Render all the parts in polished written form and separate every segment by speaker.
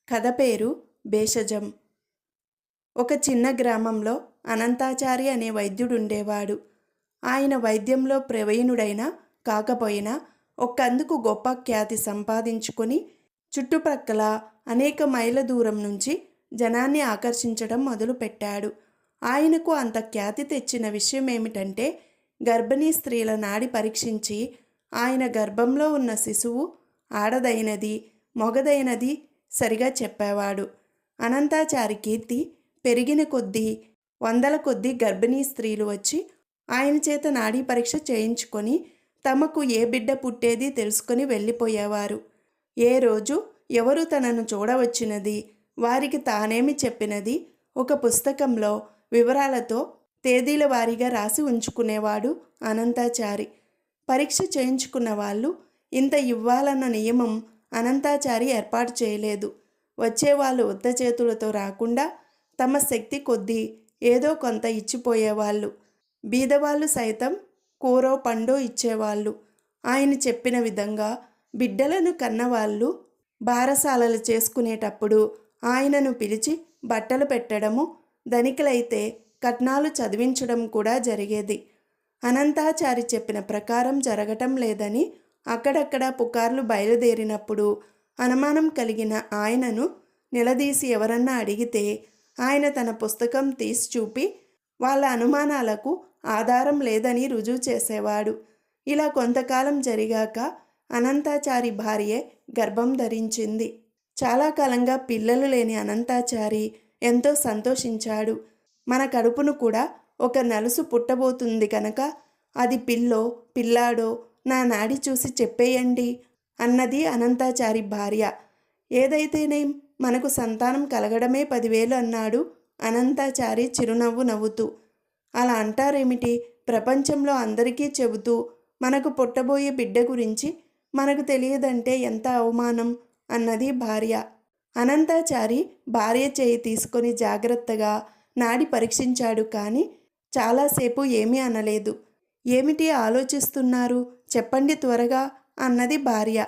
Speaker 1: కథ పేరు భేషజం. ఒక చిన్న గ్రామంలో అనంతాచారి అనే వైద్యుడుండేవాడు. ఆయన వైద్యంలో ప్రవీణుడైనా కాకపోయినా ఒక్కందుకు గొప్ప ఖ్యాతి సంపాదించుకొని చుట్టుప్రక్కల అనేక మైళ్ళ దూరం నుంచి జనాన్ని ఆకర్షించడం మొదలుపెట్టాడు. ఆయనకు అంత ఖ్యాతి తెచ్చిన విషయం ఏమిటంటే, గర్భిణీ స్త్రీల నాడి పరీక్షించి ఆయన గర్భంలో ఉన్న శిశువు ఆడదైనది మొగదైనది సరిగా చెప్పేవాడు. అనంతాచారి కీర్తి పెరిగిన కొద్దీ వందల కొద్దీ గర్భిణీ స్త్రీలు వచ్చి ఆయన చేత నాడీ పరీక్ష చేయించుకొని తమకు ఏ బిడ్డ పుట్టేది తెలుసుకొని వెళ్ళిపోయేవారు. ఏ రోజు ఎవరు తనను చూడవచ్చినది, వారికి తానేమి చెప్పినది ఒక పుస్తకంలో వివరాలతో తేదీల వారీగా రాసి ఉంచుకునేవాడు అనంతాచారి. పరీక్ష చేయించుకున్న వాళ్ళు ఇంత ఇవ్వాలన్న నియమం అనంతాచారి ఏర్పాటు చేయలేదు. వచ్చేవాళ్ళు ఉత్త చేతులతో రాకుండా తమ శక్తి కొద్దీ ఏదో కొంత ఇచ్చిపోయేవాళ్ళు. బీదవాళ్ళు సైతం కూరో పండో ఇచ్చేవాళ్ళు. ఆయన చెప్పిన విధంగా బిడ్డలను కన్నవాళ్ళు బారసాలలు చేసుకునేటప్పుడు ఆయనను పిలిచి బట్టలు పెట్టడము, ధనికులైతే కట్నాలు చదివించడం కూడా జరిగేది. అనంతాచారి చెప్పిన ప్రకారం జరగటం లేదని అక్కడక్కడ పుకార్లు బయలుదేరినప్పుడు అనుమానం కలిగిన ఆయనను నిలదీసి ఎవరన్నా అడిగితే ఆయన తన పుస్తకం తీసి చూపి వాళ్ళ అనుమానాలకు ఆధారం లేదని రుజువు చేసేవాడు. ఇలా కొంతకాలం జరిగాక అనంతాచారి భార్యే గర్భం ధరించింది. చాలా కాలంగా పిల్లలు లేని అనంతాచారి ఎంతో సంతోషించాడు. మన కడుపును కూడా ఒక నలుసు పుట్టబోతుంది కనుక అది పిల్లో పిల్లాడో నా నాడి చూసి చెప్పేయండి అన్నది అనంతాచారి భార్య. ఏదైతేనేం మనకు సంతానం కలగడమే 10,000 అన్నాడు అనంతాచారి చిరునవ్వు నవ్వుతూ. అలా అంటారేమిటి? ప్రపంచంలో అందరికీ చెబుతూ మనకు పుట్టబోయే బిడ్డ గురించి మనకు తెలియదంటే ఎంత అవమానం అన్నది భార్య. అనంతాచారి భార్య చేయి తీసుకొని జాగ్రత్తగా నాడి పరీక్షించాడు. కానీ చాలాసేపు ఏమీ అనలేదు. ఏమిటి ఆలోచిస్తున్నారు? చెప్పండి త్వరగా అన్నది భార్య.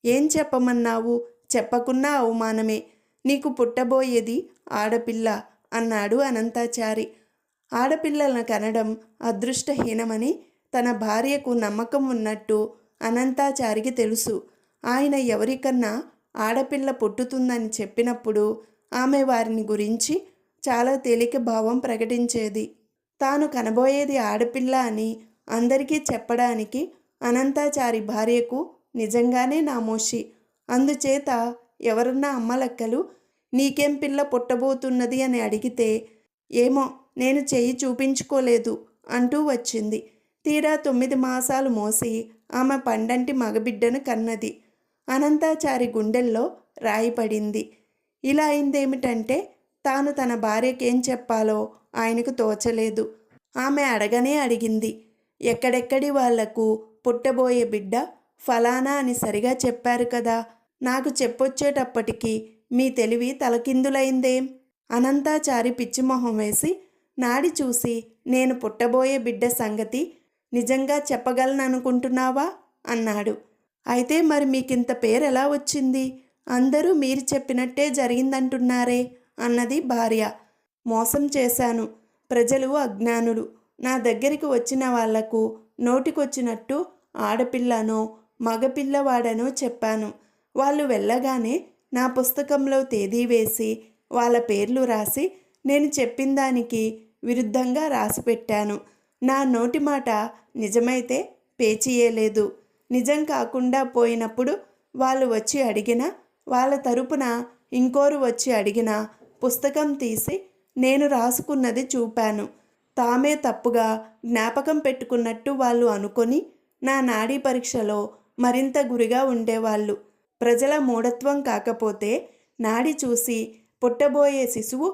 Speaker 1: ఏం చెప్పమన్నావు? చెప్పకున్నా అవమానమే. నీకు పుట్టబోయేది ఆడపిల్ల అన్నాడు అనంతాచారి. ఆడపిల్లలను కనడం అదృష్టహీనమని తన భార్యకు నమ్మకం ఉన్నట్టు అనంతాచారికి తెలుసు. ఆయన ఎవరికన్నా ఆడపిల్ల పుట్టుతుందని చెప్పినప్పుడు ఆమె వారిని గురించి చాలా తేలిక భావం ప్రకటించేది. తాను కనబోయేది ఆడపిల్ల అని అందరికీ చెప్పడానికి అనంతాచారి భార్యకు నిజంగానే నామోషి. అందుచేత ఎవరన్నా అమ్మలక్కలు నీకేం పిల్ల పుట్టబోతున్నది అని అడిగితే ఏమో నేను చెయ్యి చూపించుకోలేదు అంటూ వచ్చింది. తీరా 9 మాసాలు మోసి ఆమె పండంటి మగబిడ్డను కన్నది. అనంతాచారి గుండెల్లో రాయి పడింది. ఇలా అయిందేమిటంటే తాను తన భార్యకేం చెప్పాలో ఆయనకు తోచలేదు. ఆమె అడగనే అడిగింది. ఎక్కడెక్కడి వాళ్లకు పుట్టబోయే బిడ్డ ఫలానా అని సరిగా చెప్పారు కదా, నాకు చెప్పొచ్చేటప్పటికి మీ తెలివి తలకిందులైందేం? అనంతాచారి పిచ్చిమొహం వేసి నాడి చూసి నేను పుట్టబోయే బిడ్డ సంగతి నిజంగా చెప్పగలననుకుంటున్నావా అన్నాడు. అయితే మరి మీకింత పేరెలా వచ్చింది? అందరూ మీరు చెప్పినట్టే జరిగిందంటున్నారే అన్నది భార్య. మోసం చేశాను. ప్రజలు అజ్ఞానులు. నా దగ్గరికి వచ్చిన వాళ్లకు నోటికొచ్చినట్టు ఆడపిల్లనో మగపిల్లవాడనో చెప్పాను. వాళ్ళు వెళ్ళగానే నా పుస్తకంలో తేదీ వేసి వాళ్ళ పేర్లు రాసి నేను చెప్పిన దానికి విరుద్ధంగా రాసిపెట్టాను. నా నోటి మాట నిజమైతే పేచీయలేదు. నిజం కాకుండా పోయినప్పుడు వాళ్ళు వచ్చి అడిగినా, వాళ్ళ తరపున ఇంకోరు వచ్చి అడిగినా పుస్తకం తీసి నేను రాసుకున్నది చూపాను. తామే తప్పుగా జ్ఞాపకం పెట్టుకున్నట్టు వాళ్ళు అనుకొని నా నాడీ పరీక్షలో మరింత గురిగా ఉండేవాళ్ళు. ప్రజల మూఢత్వం కాకపోతే నాడి చూసి పుట్టబోయే శిశువు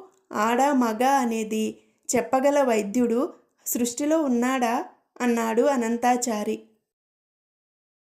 Speaker 1: ఆడా మగ అనేది చెప్పగల వైద్యుడు సృష్టిలో ఉన్నాడా అన్నాడు అనంతాచారి.